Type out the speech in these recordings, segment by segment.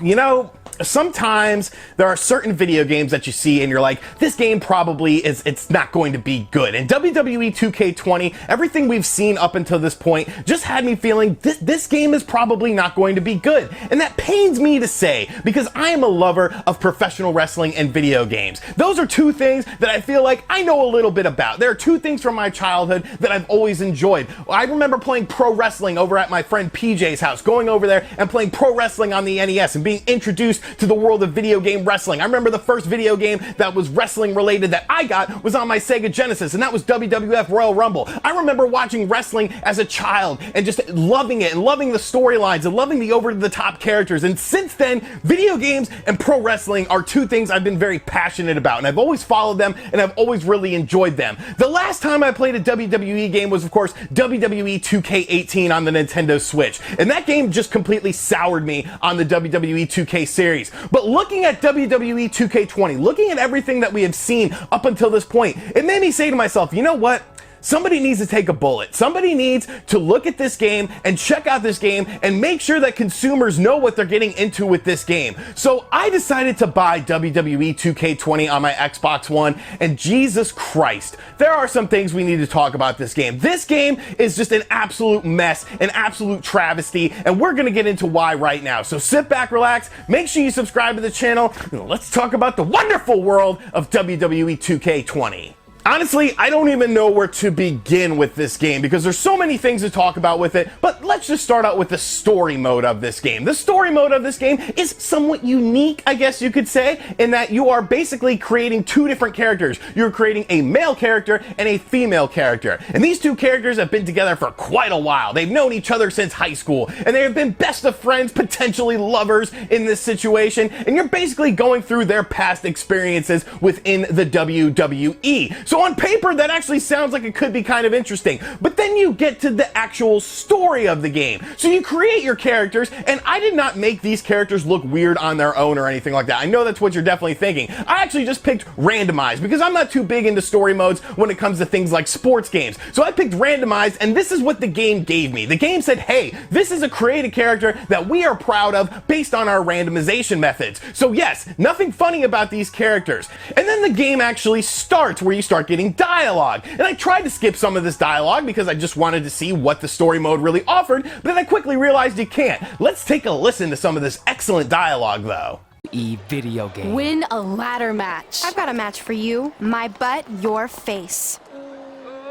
You know, sometimes there are certain video games that you see and you're like, this game probably it's not going to be good. And WWE 2K20, everything we've seen up until this point just had me feeling this game is probably not going to be good. And that pains me to say, because I am a lover of professional wrestling and video games. Those are two things that I feel like I know a little bit about. There are two things from my childhood that I've always enjoyed. I remember playing pro wrestling over at my friend PJ's house, going over there and playing pro wrestling on the NES and being introduced to the world of video game wrestling. I remember the first video game that was wrestling related that I got was on my Sega Genesis, and that was WWF Royal Rumble. I remember watching wrestling as a child and just loving it and loving the storylines and loving the over-the-top characters. And since then, video games and pro wrestling are two things I've been very passionate about, and I've always followed them and I've always really enjoyed them. The last time I played a WWE game was, of course, WWE 2K18 on the Nintendo Switch, and that game just completely soured me on the WWE 2K series. But looking at WWE 2K20, looking at everything that we have seen up until this point, it made me say to myself, you know what? Somebody needs to take a bullet. Somebody needs to look at this game and check out this game and make sure that consumers know what they're getting into with this game. So I decided to buy WWE 2K20 on my Xbox One, and Jesus Christ, there are some things we need to talk about this game. This game is just an absolute mess, an absolute travesty, and we're gonna get into why right now. So sit back, relax, make sure you subscribe to the channel, and let's talk about the wonderful world of WWE 2K20. Honestly, I don't even know where to begin with this game because there's so many things to talk about with it, but let's just start out with the story mode of this game. The story mode of this game is somewhat unique, I guess you could say, in that you are basically creating two different characters. You're creating a male character and a female character. And these two characters have been together for quite a while. They've known each other since high school, and they have been best of friends, potentially lovers in this situation, and you're basically going through their past experiences within the WWE. So on paper, that actually sounds like it could be kind of interesting, but then you get to the actual story of the game. So you create your characters, and I did not make these characters look weird on their own or anything like that. I know that's what you're definitely thinking. I actually just picked randomized because I'm not too big into story modes when it comes to things like sports games. So I picked randomized, and this is what the game gave me. The game said, hey, this is a created character that we are proud of based on our randomization methods. So yes, nothing funny about these characters. And then the game actually starts where you start getting dialogue. And I tried to skip some of this dialogue because I just wanted to see what the story mode really offered, but then I quickly realized you can't. Let's take a listen to some of this excellent dialogue though. Video game. Win a ladder match. I've got a match for you. My butt, your face.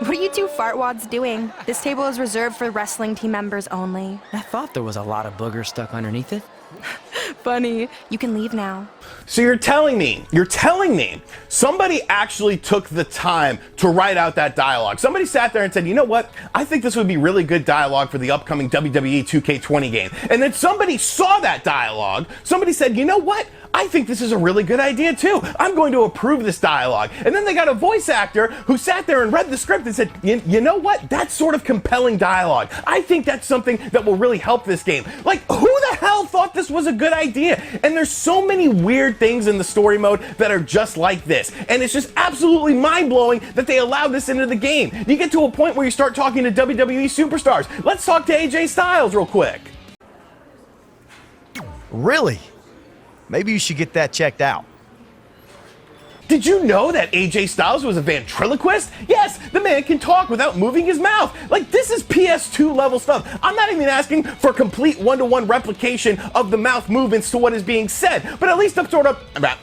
What are you two fartwads doing? This table is reserved for wrestling team members only. I thought there was a lot of boogers stuck underneath it. Funny. You can leave now. So you're telling me somebody actually took the time to write out that dialogue. Somebody sat there and said, you know what? I think this would be really good dialogue for the upcoming WWE 2K20 game. And then somebody saw that dialogue. Somebody said, you know what? I think this is a really good idea too. I'm going to approve this dialogue. And then they got a voice actor who sat there and read the script and said, you know what? That's sort of compelling dialogue. I think that's something that will really help this game. Like, who the hell thought this was a good idea? And there's so many weird things in the story mode that are just like this. And it's just absolutely mind-blowing that they allowed this into the game. You get to a point where you start talking to WWE superstars. Let's talk to AJ Styles real quick. Really? Maybe you should get that checked out. Did you know that AJ Styles was a ventriloquist? Yes, the man can talk without moving his mouth. Like, this is PS2 level stuff. I'm not even asking for complete one-to-one replication of the mouth movements to what is being said, but at least I'm sort of like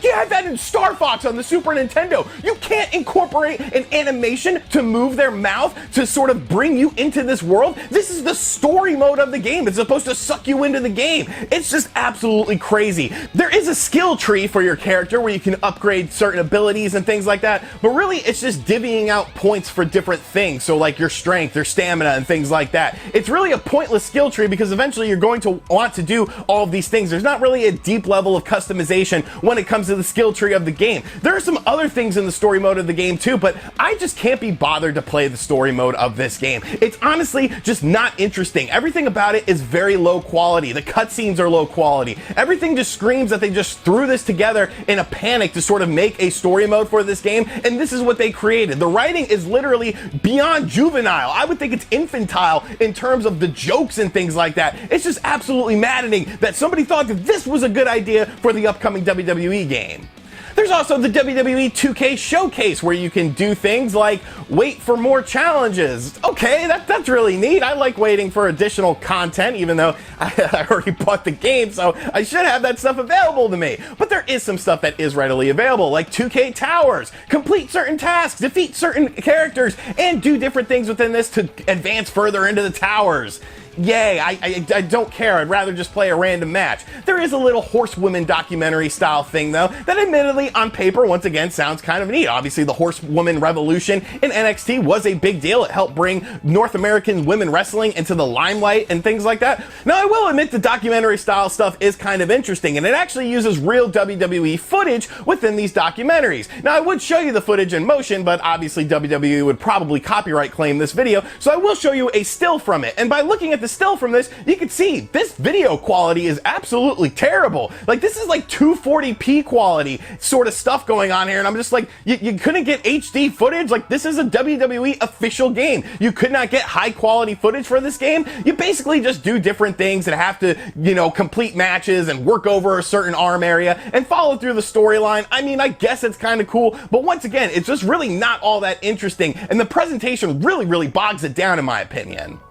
you have that in Star Fox on the Super Nintendo. You can't incorporate an animation to move their mouth to sort of bring you into this world. This is the story mode of the game. It's supposed to suck you into the game. It's just absolutely crazy. There is a skill tree for your character where you can upgrade certain abilities and things like that, but really it's just divvying out points for different things, so like your strength, your stamina, and things like that. It's really a pointless skill tree because eventually you're going to want to do all of these things. There's not really a deep level of customization when it comes to the skill tree of the game. There are some other things in the story mode of the game too, but I just can't be bothered to play the story mode of this game. It's honestly just not interesting. Everything about it is very low quality. The cutscenes are low quality. Everything just screams that they just threw this together in a a panic to sort of make a story mode for this game, and this is what they created. The writing is literally beyond juvenile. I would think it's infantile in terms of the jokes and things like that. It's just absolutely maddening that somebody thought that this was a good idea for the upcoming WWE game. There's also the WWE 2K Showcase, where you can do things like wait for more challenges. Okay, that's really neat. I like waiting for additional content, even though I already bought the game, so I should have that stuff available to me. But there is some stuff that is readily available, like 2K Towers, complete certain tasks, defeat certain characters, and do different things within this to advance further into the towers. Yay, I don't care. I'd rather just play a random match. There is a little horsewoman documentary style thing, though, that admittedly on paper, once again, sounds kind of neat. Obviously, the horsewoman revolution in NXT was a big deal. It helped bring North American women wrestling into the limelight and things like that. Now, I will admit the documentary style stuff is kind of interesting, and it actually uses real WWE footage within these documentaries. Now, I would show you the footage in motion, but obviously WWE would probably copyright claim this video, so I will show you a still from it. And by looking at the still from this, you can see this video quality is absolutely terrible. Like, this is like 240p quality sort of stuff going on here, and I'm just like, you couldn't get HD footage? Like, this is a WWE official game. You could not get high quality footage for this game? You basically just do different things and have to, you know, complete matches and work over a certain arm area and follow through the storyline. I mean, I guess it's kind of cool, but once again, it's just really not all that interesting, and the presentation really bogs it down in my opinion.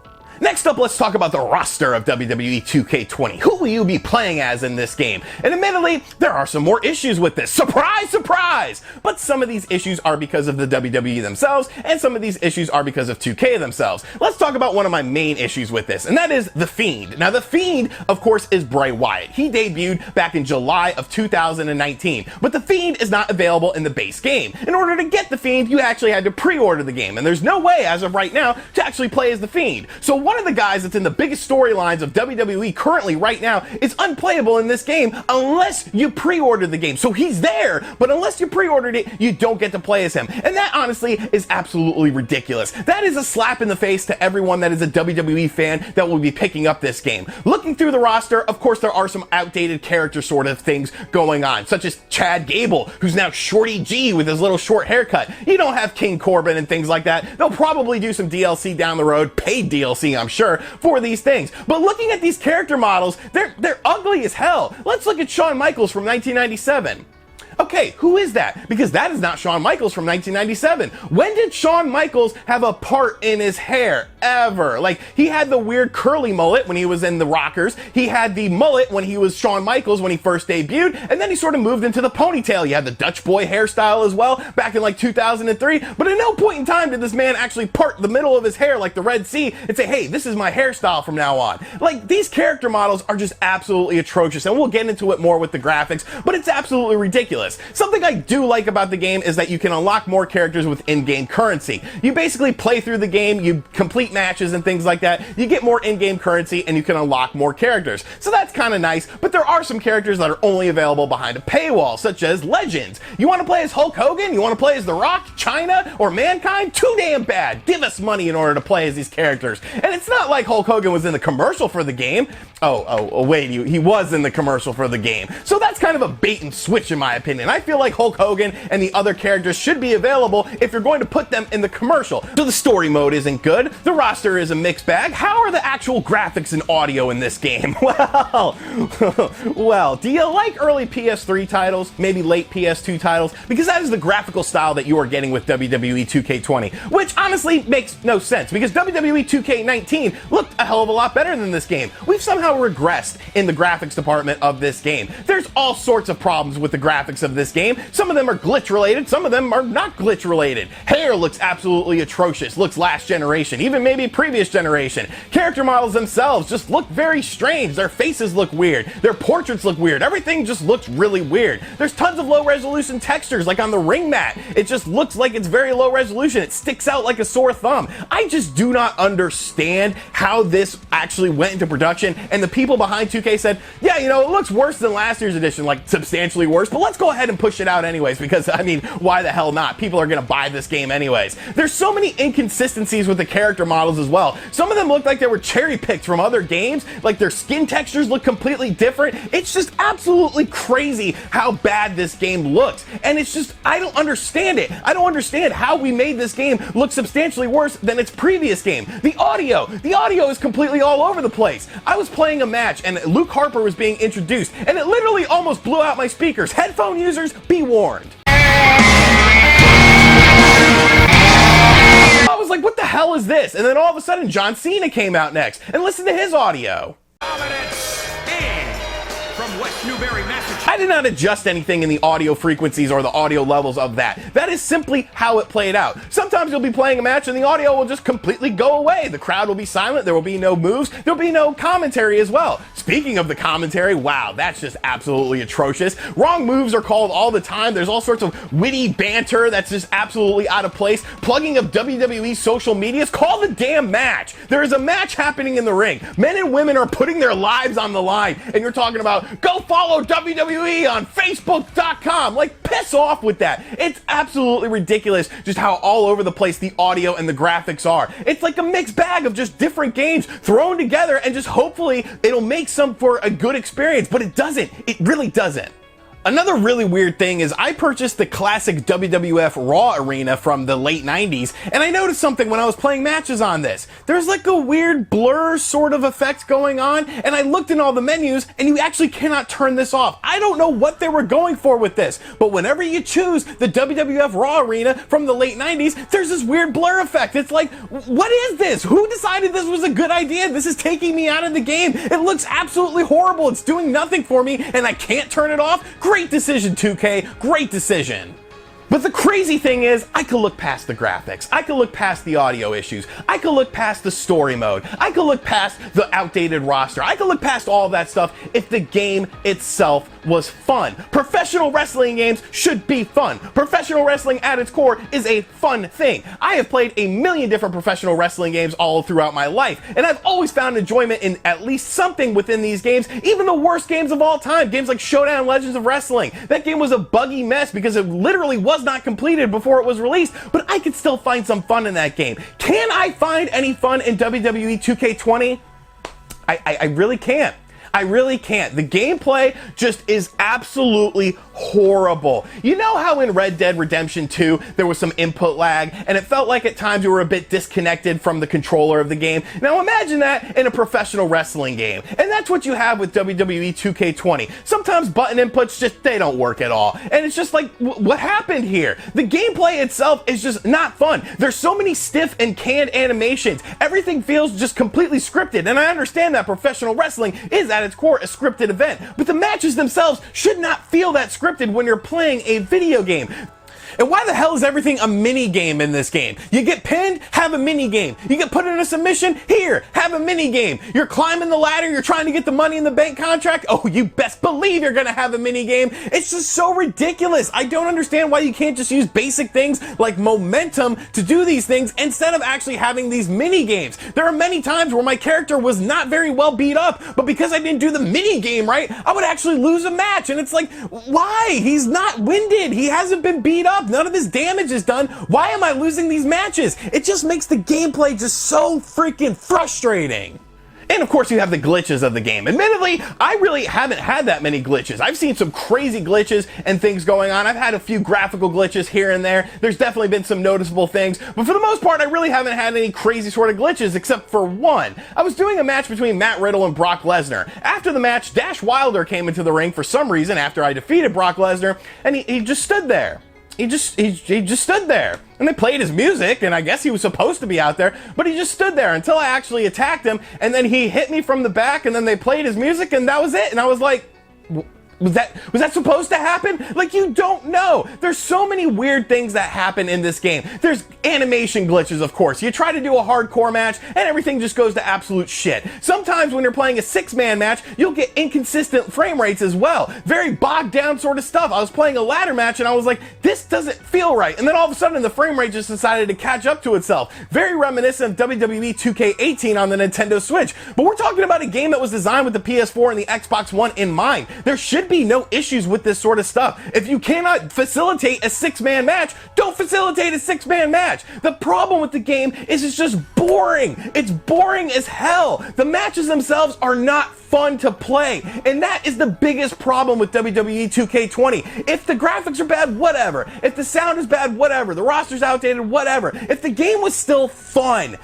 Next up, let's talk about the roster of WWE 2K20. Who will you be playing as in this game? And admittedly, there are some more issues with this. Surprise, surprise! But some of these issues are because of the WWE themselves, and some of these issues are because of 2K themselves. Let's talk about one of my main issues with this, and that is The Fiend. Now, The Fiend, of course, is Bray Wyatt. He debuted back in July of 2019, but The Fiend is not available in the base game. In order to get The Fiend, you actually had to pre-order the game, and there's no way, as of right now, to actually play as The Fiend. So one of the guys that's in the biggest storylines of WWE currently right now is unplayable in this game unless you pre-ordered the game. So he's there, but unless you pre-ordered it, you don't get to play as him. And that honestly is absolutely ridiculous. That is a slap in the face to everyone that is a WWE fan that will be picking up this game. Looking through the roster, of course, there are some outdated character sort of things going on, such as Chad Gable, who's now Shorty G with his little short haircut. You don't have King Corbin and things like that. They'll probably do some DLC down the road, paid DLC, I'm sure, for these things. But looking at these character models, they're ugly as hell. Let's look at Shawn Michaels from 1997. Okay, who is that? Because that is not Shawn Michaels from 1997. When did Shawn Michaels have a part in his hair? Ever. Like, he had the weird curly mullet when he was in the Rockers. He had the mullet when he was Shawn Michaels when he first debuted, and then he sort of moved into the ponytail. You had the Dutch boy hairstyle as well back in like 2003, but at no point in time did this man actually part the middle of his hair like the Red Sea and say, hey, this is my hairstyle from now on. Like, these character models are just absolutely atrocious, and we'll get into it more with the graphics, but it's absolutely ridiculous. Something I do like about the game is that you can unlock more characters with in-game currency. You basically play through the game, you complete matches and things like that, you get more in-game currency, and you can unlock more characters. So that's kind of nice, but there are some characters that are only available behind a paywall, such as Legends. You want to play as Hulk Hogan? You want to play as The Rock, China, or Mankind? Too damn bad. Give us money in order to play as these characters. And it's not like Hulk Hogan was in the commercial for the game. Wait, he was in the commercial for the game. So that's kind of a bait and switch in my opinion. I feel like Hulk Hogan and the other characters should be available if you're going to put them in the commercial. So the story mode isn't good. The roster is a mixed bag. How are the actual graphics and audio in this game? Well, do you like early PS3 titles? Maybe late PS2 titles? Because that is the graphical style that you are getting with WWE 2K20, which honestly makes no sense because WWE 2K19 looked a hell of a lot better than this game. We've somehow regressed in the graphics department of this game. There's all sorts of problems with the graphics of this game. Some of them are glitch related, some of them are not glitch related. Hair looks absolutely atrocious, looks last generation, even maybe previous generation. Character models themselves just look very strange. Their faces look weird, their portraits look weird, everything just looks really weird. There's tons of low resolution textures like on the ring mat. It just looks like it's very low resolution. It sticks out like a sore thumb. I just do not understand how this actually went into production, and the people behind 2K said, yeah, you know, it looks worse than last year's edition, like substantially worse, but let's go ahead ahead and push it out anyways, because, I mean, why the hell not? People are gonna buy this game anyways. There's so many inconsistencies with the character models as well. Some of them look like they were cherry-picked from other games, like their skin textures look completely different. It's just absolutely crazy how bad this game looks. And it's just, I don't understand it. I don't understand how we made this game look substantially worse than its previous game. The audio is completely all over the place. I was playing a match and Luke Harper was being introduced, and it literally almost blew out my speakers. Headphone users, be warned. I was like, what the hell is this? And then all of a sudden, John Cena came out next, and listen to his audio. From West Newbury, Massachusetts. I did not adjust anything in the audio frequencies or the audio levels of that. That is simply how it played out. Sometimes you'll be playing a match and the audio will just completely go away. The crowd will be silent, there will be no moves, there'll be no commentary as well. Speaking of the commentary, wow, that's just absolutely atrocious. Wrong moves are called all the time. There's all sorts of witty banter that's just absolutely out of place. Plugging of WWE social medias. Call the damn match. There is a match happening in the ring. Men and women are putting their lives on the line, and you're talking about, go follow WWE on Facebook.com. Like, piss off with that. It's absolutely ridiculous just how all over the place the audio and the graphics are. It's like a mixed bag of just different games thrown together, and just hopefully it'll make some for a good experience, but it doesn't. It really doesn't. Another really weird thing is I purchased the classic WWF Raw arena from the late 90s, and I noticed something when I was playing matches on this. There's like a weird blur sort of effect going on, and I looked in all the menus, and you actually cannot turn this off. I don't know what they were going for with this, but whenever you choose the WWF Raw arena from the late 90s, there's this weird blur effect. It's like, what is this? Who decided this was a good idea? This is taking me out of the game. It looks absolutely horrible. It's doing nothing for me, and I can't turn it off. Great decision, 2K. Great decision. But the crazy thing is, I could look past the graphics. I could look past the audio issues. I could look past the story mode. I could look past the outdated roster. I could look past all that stuff if the game itself was fun. Professional wrestling games should be fun. Professional wrestling at its core is a fun thing. I have played a million different professional wrestling games all throughout my life, and I've always found enjoyment in at least something within these games, even the worst games of all time. Games like Showdown Legends of Wrestling. That game was a buggy mess because it literally was not completed before it was released, but I could still find some fun in that game. Can I find any fun in WWE 2K20? I really can't. I really can't. The gameplay just is absolutely horrible. You know how in Red Dead Redemption 2 there was some input lag and it felt like at times you were a bit disconnected from the controller of the game? Now imagine that in a professional wrestling game. And that's what you have with WWE 2K20. Sometimes button inputs just, they don't work at all. And it's just like, what happened here? The gameplay itself is just not fun. There's so many stiff and canned animations. Everything feels just completely scripted. And I understand that professional wrestling is at its core a scripted event, but the matches themselves should not feel that scripted when you're playing a video game. And why the hell is everything a mini game in this game? You get pinned, have a mini game. You get put in a submission, here, have a mini game. You're climbing the ladder, you're trying to get the money in the bank contract, oh, you best believe you're gonna have a mini game. It's just so ridiculous. I don't understand why you can't just use basic things like momentum to do these things instead of actually having these mini games. There are many times where my character was not very well beat up, but because I didn't do the mini game right, I would actually lose a match. And it's like, why? He's not winded. He hasn't been beat up. None of his damage is done. Why am I losing these matches? It just makes the gameplay just so freaking frustrating. And of course you have the glitches of the game. Admittedly, I really haven't had that many glitches. I've seen some crazy glitches and things going on. I've had a few graphical glitches here and there. There's definitely been some noticeable things, but for the most part, I really haven't had any crazy sort of glitches except for one. I was doing a match between Matt Riddle and Brock Lesnar. After the match, Dash Wilder came into the ring for some reason after I defeated Brock Lesnar, and he just stood there. He just stood there. And they played his music, and I guess he was supposed to be out there, but he just stood there until I actually attacked him, and then he hit me from the back, and then they played his music, and that was it. And I was like, was that supposed to happen? Like, you don't know. There's so many weird things that happen in this game. There's animation glitches, of course. You try to do a hardcore match, and everything just goes to absolute shit. Sometimes when you're playing a 6-man match, you'll get inconsistent frame rates as well. Very bogged down sort of stuff. I was playing a ladder match, and I was like, this doesn't feel right. And then all of a sudden, the frame rate just decided to catch up to itself. Very reminiscent of WWE 2K18 on the Nintendo Switch. But we're talking about a game that was designed with the PS4 and the Xbox One in mind. There should be no issues with this sort of stuff. If you cannot facilitate a 6-man match, don't facilitate a 6-man match. The problem with the game is it's just boring. It's boring as hell. The matches themselves are not fun to play, and that is the biggest problem with WWE 2K20. If the graphics are bad, whatever. If the sound is bad, whatever. The roster's outdated, whatever. If the game was still fun,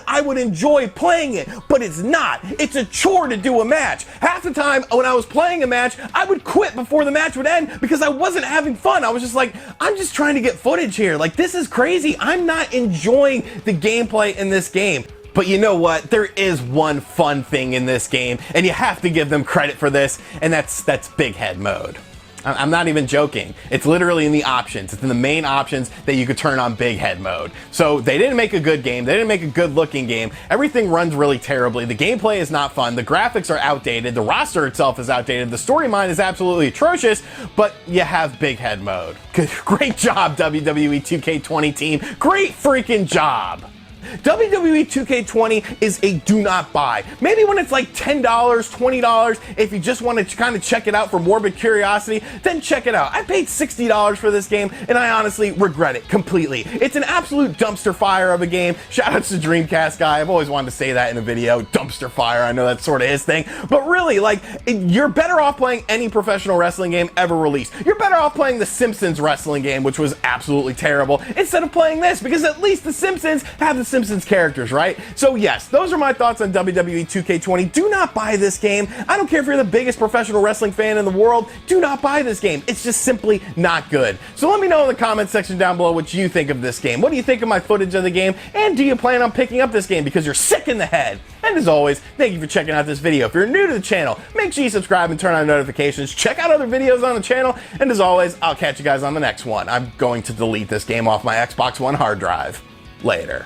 I would enjoy playing it, but it's not. It's a chore to do a match. Half the time when I was playing a match, I would quit before the match would end because I wasn't having fun. I was just like, I'm just trying to get footage here. Like, this is crazy. I'm not enjoying the gameplay in this game. But you know what? There is one fun thing in this game, and you have to give them credit for this, and that's big head mode. I'm not even joking. It's literally in the options. It's in the main options that you could turn on big head mode. So they didn't make a good game. They didn't make a good looking game. Everything runs really terribly. The gameplay is not fun. The graphics are outdated. The roster itself is outdated. The storyline is absolutely atrocious, but you have big head mode. Great job, WWE 2K20 team. Great freaking job. WWE 2K20 is a do not buy. Maybe when it's like $10, $20, if you just want to kind of check it out for morbid curiosity, then check it out. I paid $60 for this game, and I honestly regret it completely. It's an absolute dumpster fire of a game. Shoutouts to Dreamcast guy. I've always wanted to say that in a video. Dumpster fire. I know that's sort of his thing. But really, like, you're better off playing any professional wrestling game ever released. You're better off playing the Simpsons wrestling game, which was absolutely terrible, instead of playing this, because at least the Simpsons have the Simpsons characters, right? So yes, those are my thoughts on WWE 2K20. Do not buy this game. I don't care if you're the biggest professional wrestling fan in the world. Do not buy this game. It's just simply not good. So let me know in the comment section down below what you think of this game. What do you think of my footage of the game? And do you plan on picking up this game because you're sick in the head? And as always, thank you for checking out this video. If you're new to the channel, make sure you subscribe and turn on notifications. Check out other videos on the channel. And as always, I'll catch you guys on the next one. I'm going to delete this game off my Xbox One hard drive. Later.